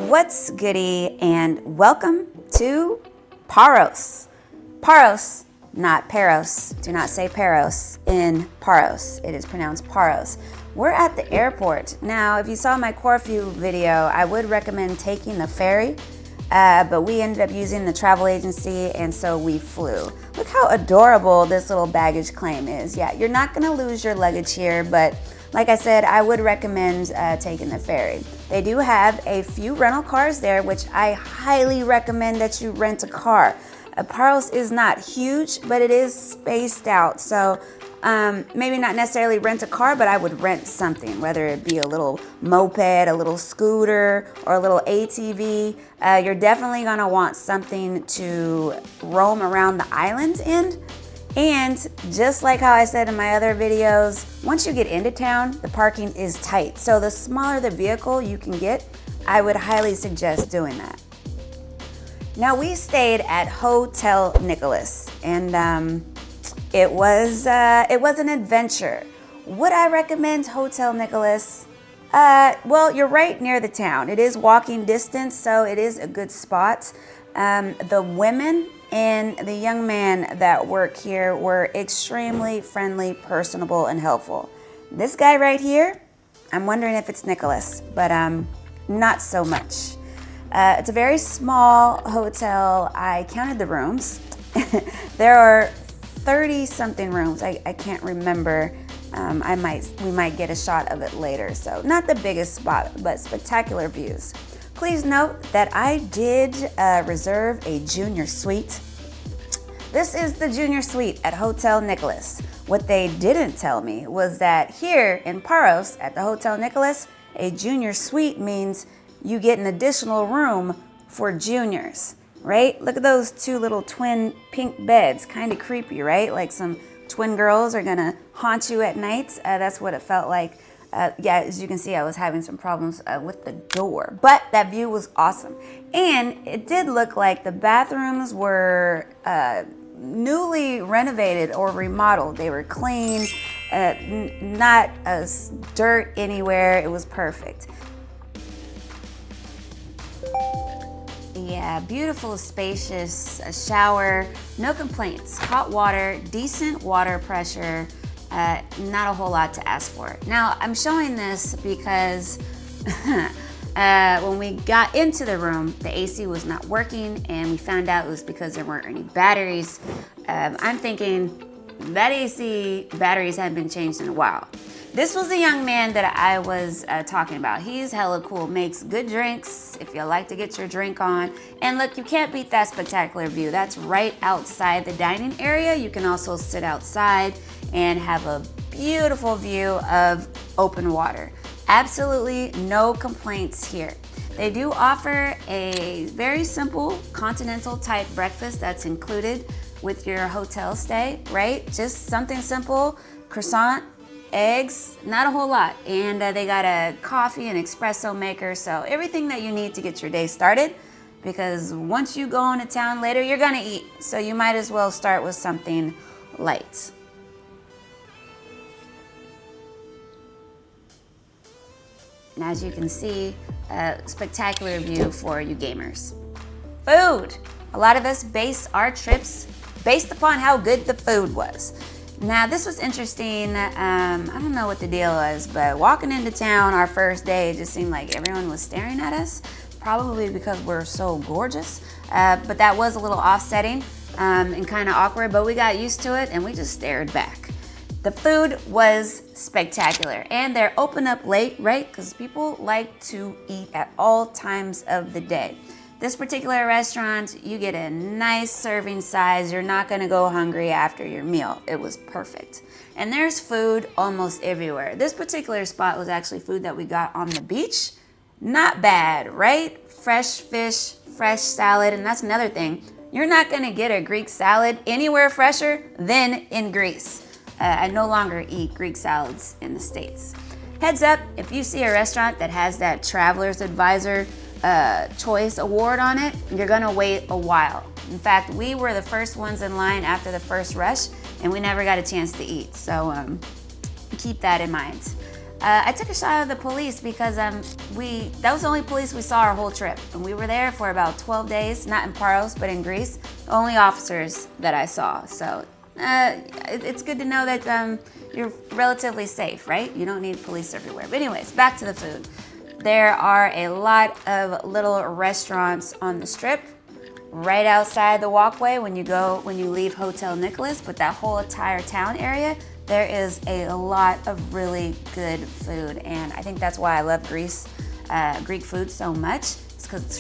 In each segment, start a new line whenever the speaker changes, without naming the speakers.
What's goody, and welcome to Paros. Paros, not Paros. Do not say Paros in Paros. It is pronounced Paros. We're at the airport. Now, if you saw my Corfu video, I would recommend taking the ferry, but we ended up using the travel agency, and so we flew. Look how adorable this little baggage claim is. Yeah, you're not gonna lose your luggage here, but like I said, I would recommend taking the ferry. They do have a few rental cars there, which I highly recommend that you rent a car. Paros is not huge, but it is spaced out. So maybe not necessarily rent a car, but I would rent something, whether it be a little moped, a little scooter, or a little ATV. You're definitely gonna want something to roam around the island in. And just like how I said in my other videos, once you get into town, the parking is tight. So the smaller the vehicle you can get, I would highly suggest doing that. Now, we stayed at Hotel Nikolas, and it was an adventure. Would I recommend Hotel Nikolas? Well, you're right near the town. It is walking distance, so it is a good spot. The women and the young man that work here were extremely friendly, personable, and helpful. This guy right here, I'm wondering if it's Nikolas, but not so much. It's a very small hotel. I counted the rooms. There are 30-something rooms. I can't remember. We might get a shot of it later. So not the biggest spot, but spectacular views. Please note that I did reserve a junior suite. This is the junior suite at Hotel Nikolas. What they didn't tell me was that here in Paros at the Hotel Nikolas, a junior suite means you get an additional room for juniors, right? Look at those two little twin pink beds, kind of creepy, right? Like some twin girls are gonna haunt you at night. That's what it felt like. Yeah, as you can see, I was having some problems with the door, but that view was awesome. And it did look like the bathrooms were newly renovated or remodeled. They were clean, not dirt anywhere. It was perfect. Yeah, beautiful, spacious, a shower, no complaints, hot water, decent water pressure. Not a whole lot to ask for. Now, I'm showing this because when we got into the room, the AC was not working, and we found out it was because there weren't any batteries. I'm thinking that AC batteries hadn't been changed in a while. This was the young man that I was talking about. He's hella cool, makes good drinks if you like to get your drink on. And look, you can't beat that spectacular view. That's right outside the dining area. You can also sit outside and have a beautiful view of open water. Absolutely no complaints here. They do offer a very simple continental type breakfast that's included with your hotel stay, right? Just something simple, croissant, eggs, not a whole lot. And they got a coffee and espresso maker, so everything that you need to get your day started, because once you go into town later, you're gonna eat. So you might as well start with something light. And as you can see, a spectacular view for you gamers. Food. A lot of us base our trips based upon how good the food was. Now, this was interesting. I don't know what the deal was, but walking into town our first day, it just seemed like everyone was staring at us, probably because we're so gorgeous. But that was a little offsetting and kind of awkward, but we got used to it and we just stared back. The food was spectacular, and they're open up late, right? Because people like to eat at all times of the day. This particular restaurant, you get a nice serving size. You're not gonna go hungry after your meal. It was perfect. And there's food almost everywhere. This particular spot was actually food that we got on the beach. Not bad, right? Fresh fish, fresh salad, and that's another thing. You're not gonna get a Greek salad anywhere fresher than in Greece. I no longer eat Greek salads in the States. Heads up, if you see a restaurant that has that Traveler's Advisor Choice Award on it, you're gonna wait a while. In fact, we were the first ones in line after the first rush, and we never got a chance to eat. So keep that in mind. I took a shot of the police because that was the only police we saw our whole trip. And we were there for about 12 days, not in Paros, but in Greece. The only officers that I saw. So it's good to know that you're relatively safe, right? You don't need police everywhere. But anyways, back to the food. There are a lot of little restaurants on the strip right outside the walkway when you leave Hotel Nikolas, but that whole entire town area, there is a lot of really good food. And I think that's why I love Greek food so much. It's because it's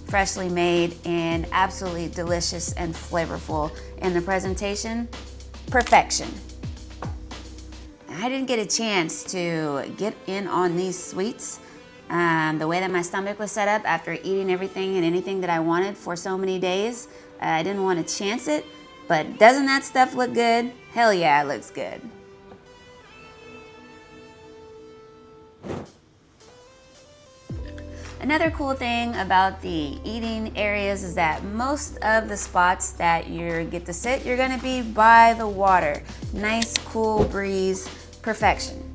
freshly made, and absolutely delicious and flavorful. And the presentation, perfection. I didn't get a chance to get in on these sweets. The way that my stomach was set up after eating everything and anything that I wanted for so many days, I didn't want to chance it. But doesn't that stuff look good? Hell yeah, it looks good. Another cool thing about the eating areas is that most of the spots that you get to sit, you're gonna be by the water. Nice, cool breeze, perfection.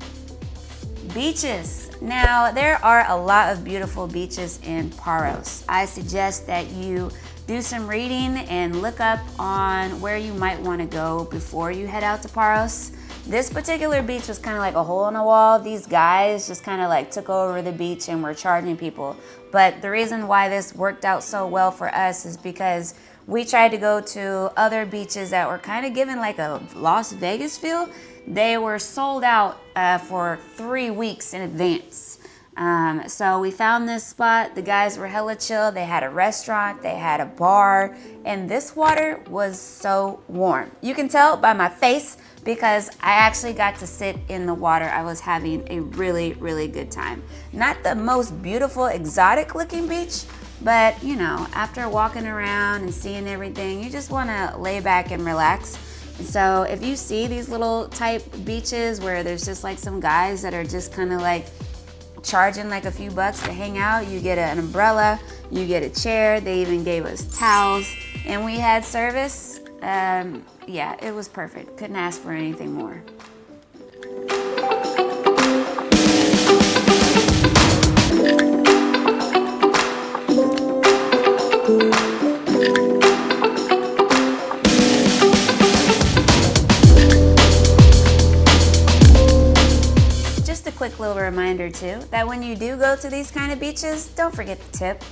Beaches. Now, there are a lot of beautiful beaches in Paros. I suggest that you do some reading and look up on where you might want to go before you head out to Paros. This particular beach was kind of like a hole in the wall. These guys just kind of like took over the beach and were charging people. But the reason why this worked out so well for us is because we tried to go to other beaches that were kind of given like a Las Vegas feel. They were sold out for 3 weeks in advance. So we found this spot. The guys were hella chill. They had a restaurant, they had a bar, and this water was so warm. You can tell by my face because I actually got to sit in the water. I was having a really, really good time. Not the most beautiful, exotic looking beach, but you know, after walking around and seeing everything, you just wanna lay back and relax. So if you see these little type beaches where there's just like some guys that are just kind of like charging like a few bucks to hang out, you get an umbrella, you get a chair, they even gave us towels, and we had service. Yeah, it was perfect. Couldn't ask for anything more. Quick little reminder too, that when you do go to these kind of beaches, don't forget to tip.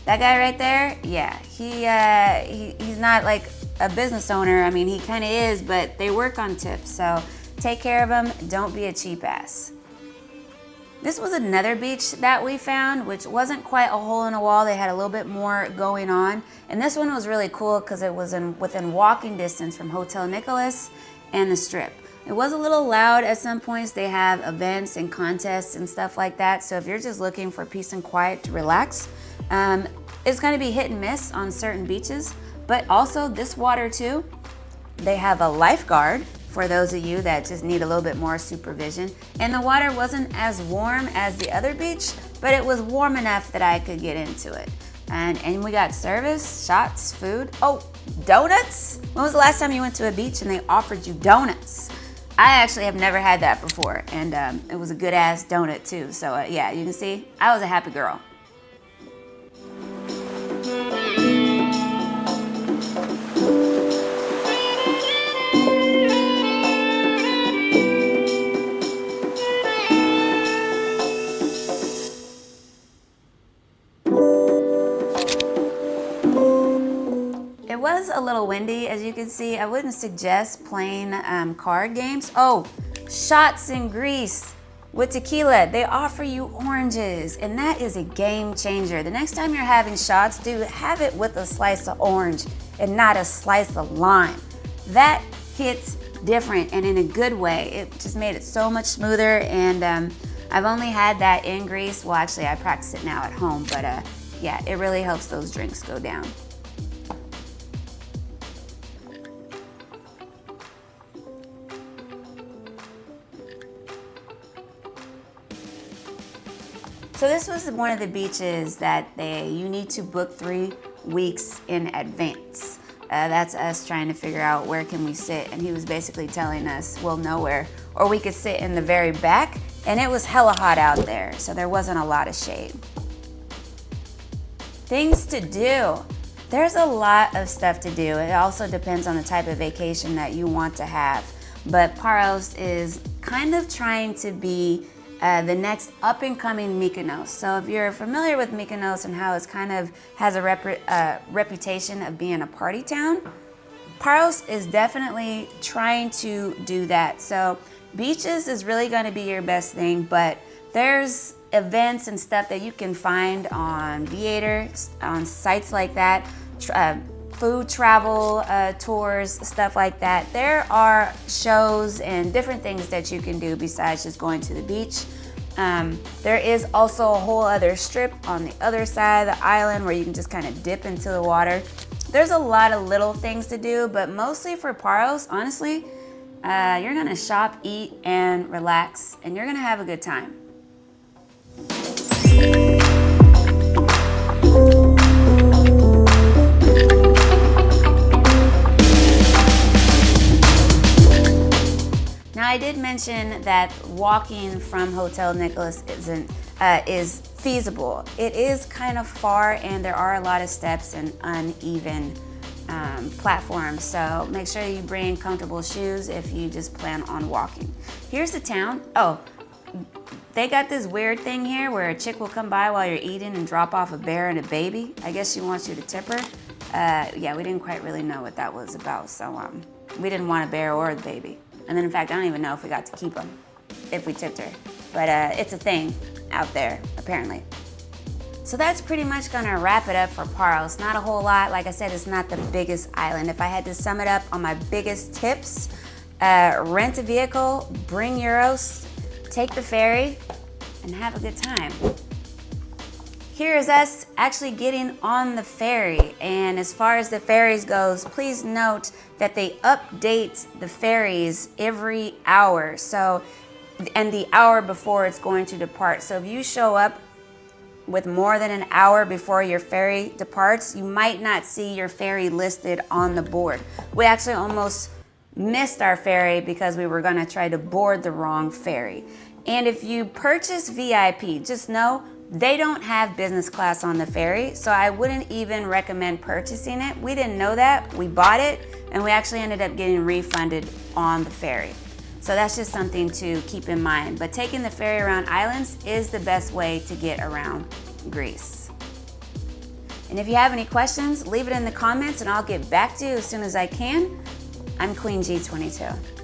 That guy right there, yeah, he's not like a business owner. I mean, he kind of is, but they work on tips, so take care of him. Don't be a cheap ass. This was another beach that we found, which wasn't quite a hole in a wall. They had a little bit more going on, and this one was really cool because it was within walking distance from Hotel Nikolas and the Strip. It was a little loud at some points. They have events and contests and stuff like that. So if you're just looking for peace and quiet to relax, it's gonna be hit and miss on certain beaches. But also this water too, they have a lifeguard for those of you that just need a little bit more supervision. And the water wasn't as warm as the other beach, but it was warm enough that I could get into it. And we got service, shots, food. Oh, donuts? When was the last time you went to a beach and they offered you donuts? I actually have never had that before, and it was a good ass donut too. So yeah, you can see, I was a happy girl. It was a little windy, as you can see. I wouldn't suggest playing card games. Oh, shots in Greece with tequila. They offer you oranges, and that is a game changer. The next time you're having shots, dude, have it with a slice of orange and not a slice of lime. That hits different and in a good way. It just made it so much smoother, and I've only had that in Greece. Well, actually, I practice it now at home, but yeah, it really helps those drinks go down. So this was one of the beaches that you need to book 3 weeks in advance. That's us trying to figure out where can we sit, and he was basically telling us, well, nowhere. Or we could sit in the very back And it was hella hot out there, so there wasn't a lot of shade. Things to do. There's a lot of stuff to do. It also depends on the type of vacation that you want to have. But Paros is kind of trying to be the next up-and-coming Mykonos. So if you're familiar with Mykonos and how it's kind of has a reputation of being a party town, Paros is definitely trying to do that. So beaches is really going to be your best thing, but there's events and stuff that you can find on Viator, on sites like that, food travel tours, stuff like that. There are shows and different things that you can do besides just going to the beach. There is also a whole other strip on the other side of the island where you can just kind of dip into the water. There's a lot of little things to do, but mostly for Paros, honestly, you're gonna shop, eat, and relax, and you're gonna have a good time. Now, I did mention that walking from Hotel Nikolas is feasible. It is kind of far, and there are a lot of steps and uneven platforms, so make sure you bring comfortable shoes if you just plan on walking. Here's the town. Oh, they got this weird thing here where a chick will come by while you're eating and drop off a bear and a baby. I guess she wants you to tip her. Yeah, we didn't quite really know what that was about, so we didn't want a bear or the baby. And then in fact, I don't even know if we got to keep them if we tipped her. But it's a thing out there, apparently. So that's pretty much gonna wrap it up for Paros. Not a whole lot. Like I said, it's not the biggest island. If I had to sum it up on my biggest tips, rent a vehicle, bring euros, take the ferry, and have a good time. Here is us actually getting on the ferry. And as far as the ferries goes, please note that they update the ferries every hour. And the hour before it's going to depart. So if you show up with more than an hour before your ferry departs, you might not see your ferry listed on the board. We actually almost missed our ferry because we were gonna try to board the wrong ferry. And if you purchase VIP, just know they don't have business class on the ferry, so I wouldn't even recommend purchasing it. We didn't know that, we bought it, and we actually ended up getting refunded on the ferry. So that's just something to keep in mind. But taking the ferry around islands is the best way to get around Greece. And if you have any questions, leave it in the comments and I'll get back to you as soon as I can. I'm Queen G22.